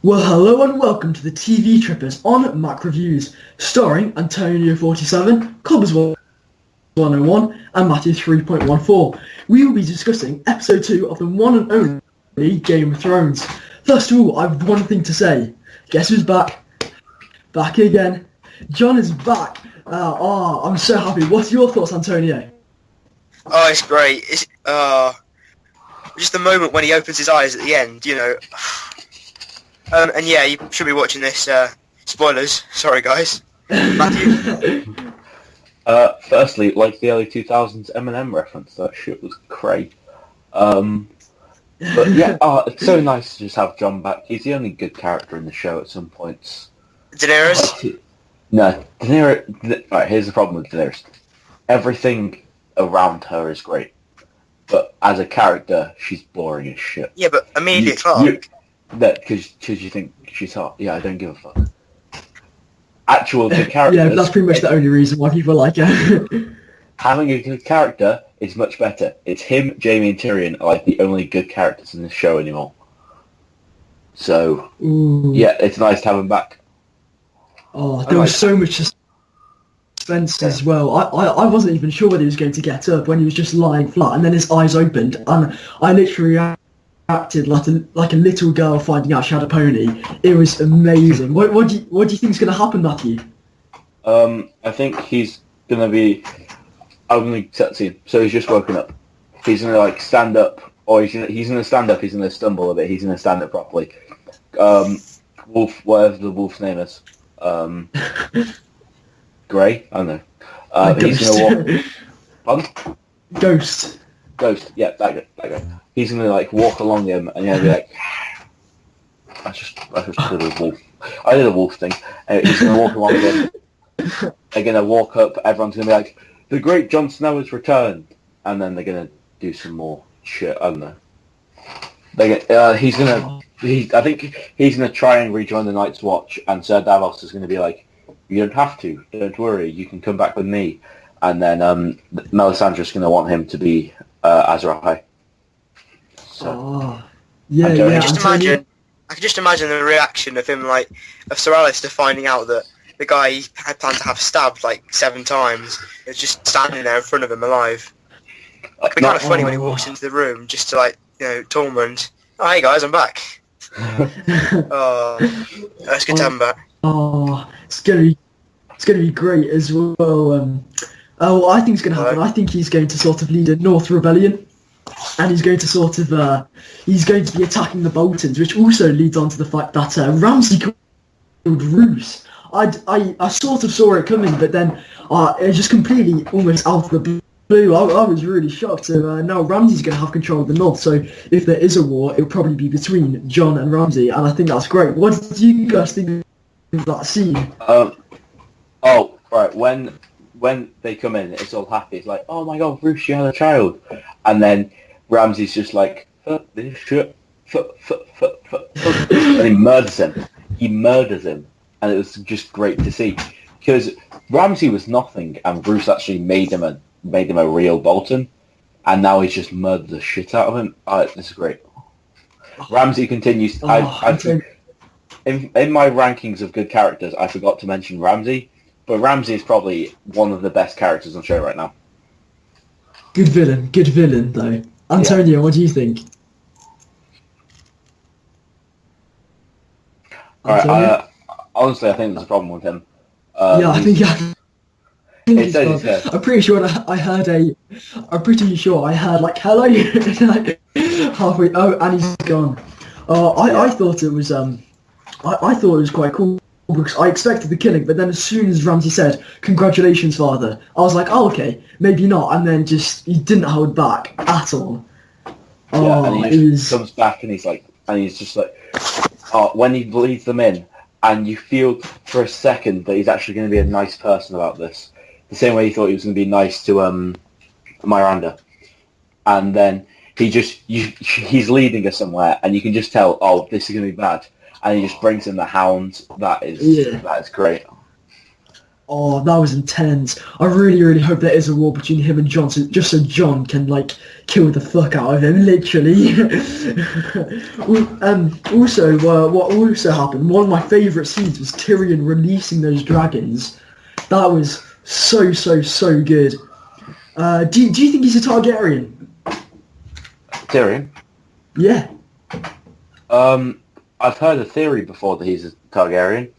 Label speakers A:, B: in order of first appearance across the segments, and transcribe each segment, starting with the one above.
A: Well, hello and welcome to the TV Trippers on Mac Reviews, starring Antonio47, Cobbers 101, and Matthew 3.14. We will be discussing episode 2 of the one and only Game of Thrones. First of all, I have one thing to say. Guess who's back? Back again. John is back. I'm so happy. What's your thoughts, Antonio?
B: Oh, it's great. It's just the moment when he opens his eyes at the end, you know. And yeah, you should be watching this. Spoilers. Sorry, guys. Matthew?
C: Firstly, like the early 2000s Eminem reference, that shit was great. But yeah, it's so nice to just have John back. He's the only good character in the show at some points.
B: Daenerys?
C: No, Daenerys... Alright, here's the problem with Daenerys. Everything around her is great. But as a character, she's boring as shit.
B: Yeah, but Emilia Clarke.
C: Because you think she's hot. Yeah, I don't give a fuck. Actual good characters...
A: Yeah, that's pretty much the only reason why people like her.
C: Having a good character is much better. It's him, Jaime, and Tyrion are like the only good characters in the show anymore. So, yeah, it's nice to have him back.
A: Oh, there was so much suspense as well. I wasn't even sure whether he was going to get up when he was just lying flat, and then his eyes opened, and I literally reacted like a little girl finding out she had a pony. It was amazing. What do you think is going to happen, Matthew?
C: I think he's going to be... I'm going to set the scene. So he's just woken up. He's going to like stand up, or he's going to stand up, he's going to stumble a bit, he's going to stand up properly. Wolf, whatever the wolf's name is. Grey? I don't know. He's going to walk... Pardon?
A: Ghost,
C: yeah, that guy. He's going to like walk along him and he'll be like... I just did a wolf. I did a wolf thing. He's going to walk along him. They're going to walk up, everyone's going to be like, the great Jon Snow has returned. And then they're going to do some more shit, I don't know. I think he's going to try and rejoin the Night's Watch, and Sir Davos is going to be like, you don't have to, don't worry, you can come back with me. And then Melisandre's going to want him to be Azor Ahai. So,
A: yeah.
B: I can just imagine the reaction of him, like, of Sir Alistair finding out that the guy he had planned to have stabbed like 7 times is just standing there in front of him alive. It'd be kind of funny when he walks into the room just to, like, you know, Tormund. Oh, hey guys, I'm back. It's good to have him back.
A: It's gonna be great as well. What I think is gonna happen, I think he's going to sort of lead a North Rebellion, and he's going to be attacking the Boltons, which also leads on to the fact that Ramsay killed Roose. I sort of saw it coming, but then it just completely almost out of the blue. I was really shocked. So now Ramsay's going to have control of the North. So if there is a war, it'll probably be between Jon and Ramsay, and I think that's great. What do you guys think of that scene?
C: Right. When they come in, it's all happy. It's like, oh my god, Bruce, you had a child. And then Ramsay's just like, fuck this shit. Fuck. And he murders him. And it was just great to see. Because Ramsay was nothing, and Bruce actually made him a real Bolton. And now he's just murdered the shit out of him. This is great. Ramsay continues... in my rankings of good characters, I forgot to mention Ramsay. But Ramsay is probably one of the best characters on the show right now.
A: Good villain though. Antonio, yeah. What do you think?
C: Alright, honestly, I think there's a problem with him.
A: I think I'm pretty sure I heard like hello like halfway. Oh, and he's gone. I thought it was I thought it was quite cool because I expected the killing, but then as soon as Ramsay said "Congratulations, father," I was like, "Oh, okay, maybe not," and then he didn't hold back at all.
C: And he comes back and he's just like, when he leads them in. And you feel for a second that he's actually going to be a nice person about this. The same way he thought he was going to be nice to Miranda. And then he's leading us somewhere, and you can just tell, oh, this is going to be bad. And he just brings in the hound. That is great.
A: Oh, that was intense. I really, really hope there is a war between him and Jon, just so Jon can, like, kill the fuck out of him, literally. Also, what also happened, one of my favourite scenes was Tyrion releasing those dragons. That was so, so, so good. Do you think he's a Targaryen?
C: Tyrion?
A: Yeah.
C: I've heard a theory before that he's a Targaryen.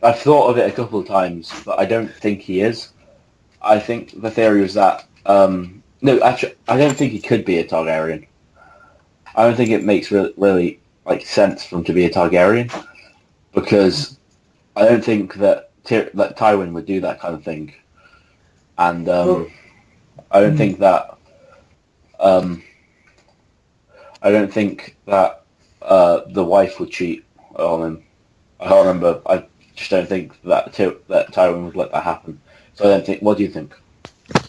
C: I've thought of it a couple of times, but I don't think he is. I think the theory was that... no, actually, I don't think he could be a Targaryen. I don't think it makes really like sense for him to be a Targaryen, because I don't think that Tywin would do that kind of thing. And I don't think that... I don't think that the wife would cheat on him. I can't remember. I just don't think that Tywin would let that happen. So I don't think. What do you think?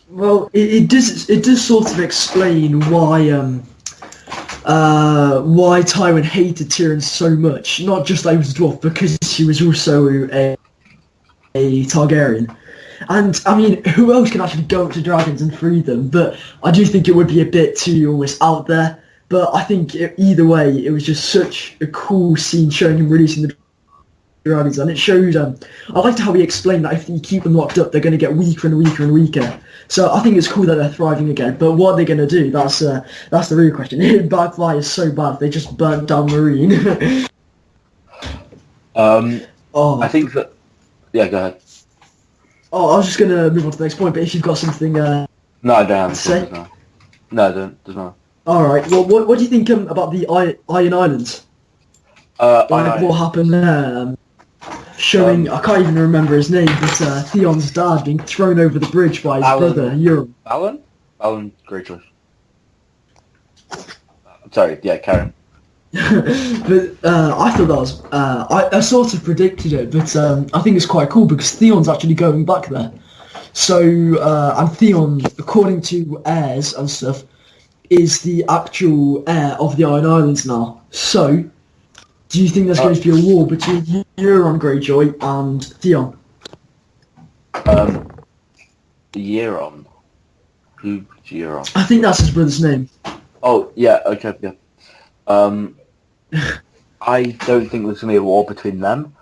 A: Well, it does sort of explain why Tywin hated Tyrion so much. Not just that he was a dwarf, because he was also a Targaryen. And, I mean, who else can actually go up to dragons and free them? But I do think it would be a bit too almost out there. But I think either way, it was just such a cool scene showing him releasing the dragons. And it showed, I liked how he explained that if you keep them locked up, they're going to get weaker and weaker and weaker. So I think it's cool that they're thriving again. But what are they going to do? That's the real question. It backfires so bad, they just burnt down Marine.
C: I think that... Yeah, go ahead.
A: Oh, I was just going to move on to the next point, but if you've got something
C: No, I don't have
A: to say.
C: No, I don't. There's not.
A: Alright, well, what do you think about the Iron Islands? What happened there? Showing, I can't even remember his name, but Theon's dad being thrown over the bridge by his brother, Euron.
C: Alan Greyjoy. Sorry, yeah, Karen.
A: But I thought that was... I sort of predicted it, but I think it's quite cool because Theon's actually going back there. So, and Theon, according to heirs and stuff, is the actual heir of the Iron Islands now. So, do you think there's going to be a war between Euron Greyjoy and Theon?
C: Euron? Who's Euron?
A: I think that's his brother's name.
C: Oh, yeah, okay, yeah. I don't think there's going to be a war between them.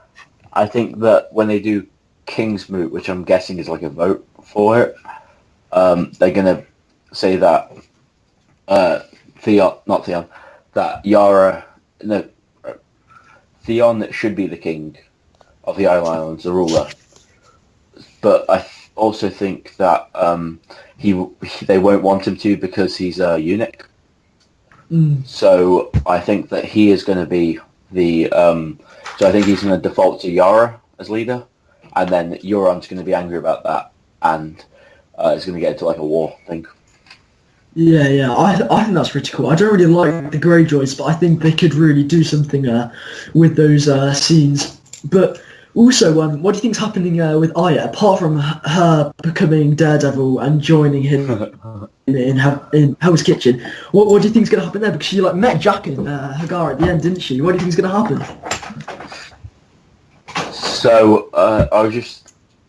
C: I think that when they do King's Moot, which I'm guessing is like a vote for it, they're going to say that Theon should be the king of the Islands, the ruler. But I also think that they won't want him to because he's a eunuch. So I think that he is going to be the... so I think he's going to default to Yara as leader, and then Euron's going to be angry about that, and it's going to get into like a war thing.
A: Yeah, I think that's pretty cool. I don't really like the Greyjoys, but I think they could really do something with those scenes. But also, what do you think's happening with Arya, apart from her becoming Daredevil and joining him in Hell's Kitchen? What do you think's going to happen there? Because she met Jack and Hagar at the end, didn't she? What do you think's going to happen?
C: So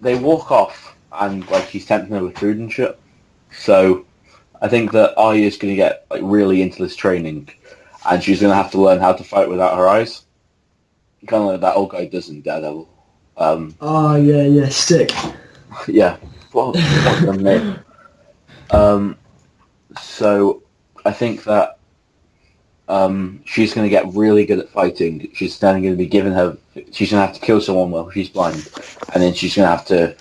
C: they walk off, and she's tempting her with food and shit. So I think that Arya's going to get really into this training, and she's going to have to learn how to fight without her eyes, kind of like that old guy does in Daredevil.
A: Yeah, Stick.
C: Yeah, what's the name? So I think that she's going to get really good at fighting. She's then going to be she's going to have to kill someone while she's blind, and then she's going to have to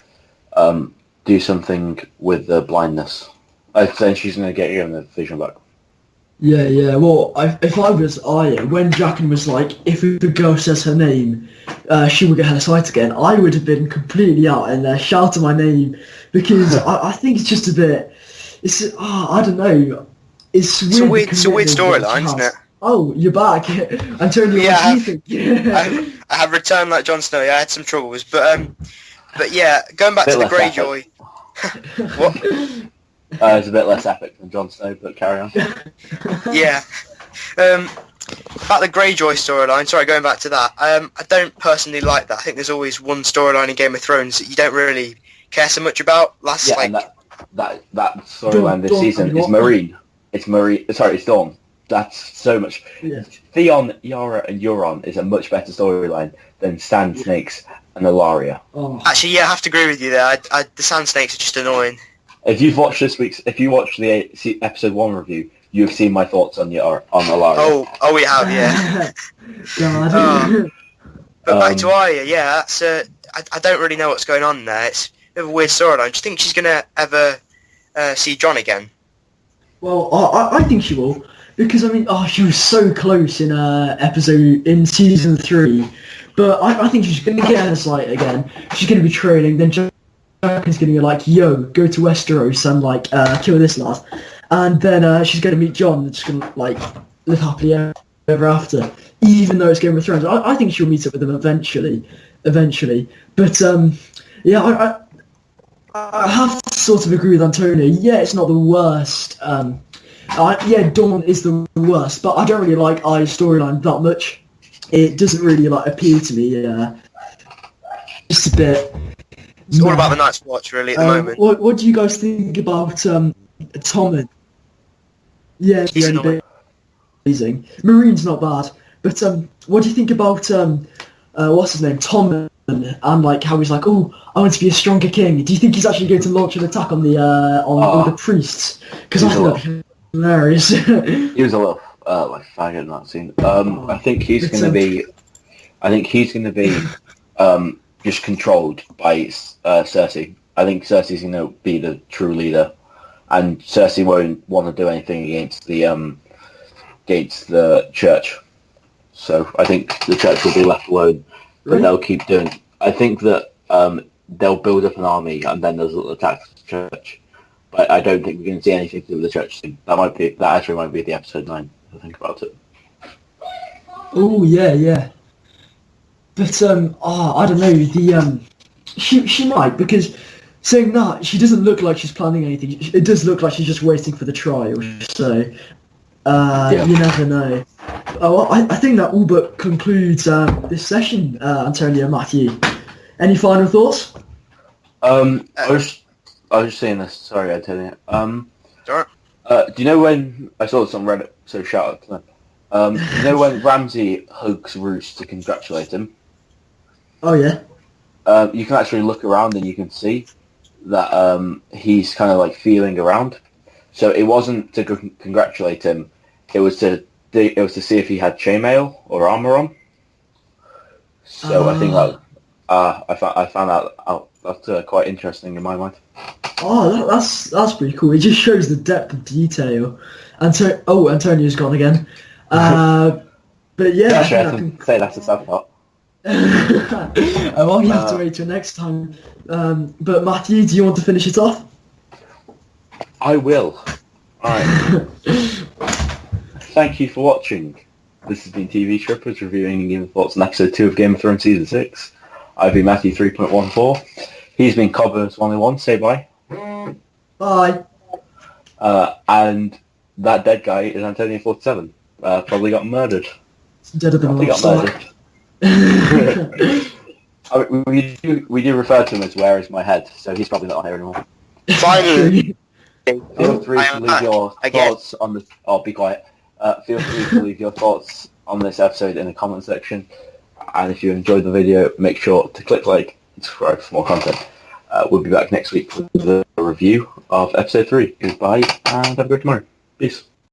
C: do something with the blindness. Then she's going to get you in the vision back.
A: Yeah. Well, if I was Arya, when Jaqen was like, if a girl says her name, she will get her sight again, I would have been completely out and shouting my name, because I think it's just a bit... I don't know. It's weird
B: storyline, isn't it?
A: Oh, you're back. Antonio,
B: yeah,
A: what do you think?
B: I have returned like Jon Snow. I had some troubles, but yeah, going back to the Greyjoy... What?
C: It's a bit less epic than Jon Snow, but carry on.
B: Yeah. About the Greyjoy storyline, sorry, going back to that, I don't personally like that. I think there's always one storyline in Game of Thrones that you don't really care so much about.
C: And that storyline this season is Marine. It's Marine. Sorry, it's Dawn. That's so much.
A: Yeah.
C: Theon, Yara, and Euron is a much better storyline than Sand Snakes and Ilaria.
A: Oh.
B: Actually, yeah, I have to agree with you there. The Sand Snakes are just annoying.
C: If you watched the episode 1 review, you've seen my thoughts on Ilaria.
B: Oh, we have, yeah.
A: God.
B: But back to Arya, yeah, that's I don't really know what's going on there. It's a bit of a weird storyline. Do you think she's gonna ever see Jon again?
A: Well, I think she will, because I mean, she was so close in season 3, but I think she's gonna get her sight again. She's gonna be training, then Jon's gonna be like, "Yo, go to Westeros and like kill this lad," and then she's gonna meet Jon and just gonna like live happily ever after. Even though it's Game of Thrones, I think she'll meet up with them eventually. But yeah, I have to sort of agree with Antonio. Yeah, it's not the worst. Yeah, Dawn is the worst, but I don't really like Arya's storyline that much. It doesn't really like appeal to me. Just a bit.
B: It's all about the Night's Watch, really, at the moment.
A: What do you guys think about Tommen? Yeah,
B: He's annoying.
A: Amazing. Marine's not bad, but what do you think about what's his name, Tommen, and like how he's like, oh, I want to be a stronger king. Do you think he's actually going to launch an attack on the all the priests? Because I think that'd be hilarious.
C: He was a little like faggot in that scene. I think he's going to be. I think he's going to be just controlled by Cersei. I think Cersei's going to be the true leader, and Cersei won't want to do anything against the church. So I think the church will be left alone, but they'll keep doing. I think that they'll build up an army and then they'll attack the church. But I don't think we're going to see anything to do with the church soon. That actually might be the episode 9. If I think about it.
A: Oh yeah. But I don't know. She might, because saying that, she doesn't look like she's planning anything. It does look like she's just waiting for the trial. So you never know. Oh, I think that all but concludes this session, Antonio, Matthew. Any final thoughts?
C: I was just saying this. Sorry, Antonio.
B: Sure.
C: Do you know when I saw this on Reddit? So shout out to them. Do you know when Ramsay hugs Roose to congratulate him?
A: Oh yeah.
C: You can actually look around and you can see that he's kind of like feeling around. So it wasn't to congratulate him. It was to see if he had chainmail or armor on. So I think that I found out that's quite interesting in my mind.
A: Oh, that's pretty cool. It just shows the depth of detail. Antonio's gone again. But yeah,
C: actually, I can say that's a sad part.
A: Well, you have to wait till next time. But Matthew, do you want to finish it off?
C: I will. Alright. Thank you for watching. This has been TV Strippers reviewing Game of Thoughts on episode 2 of Game of Thrones season 6. I've been Matthew 3.14. He's been Cobbers101. Say bye.
A: Bye.
C: And that dead guy is Antonio 47. Probably got murdered.
A: Deader than a
C: Probably got murdered. We do refer to him as "Where is my head?" So he's probably not here anymore.
B: Finally.
C: Feel free to leave your thoughts on the. Oh, be quiet. Feel free to leave your thoughts on this episode in the comment section. And if you enjoyed the video, make sure to click like and subscribe for more content. We'll be back next week with a review of episode 3. Goodbye and have a good tomorrow. Peace.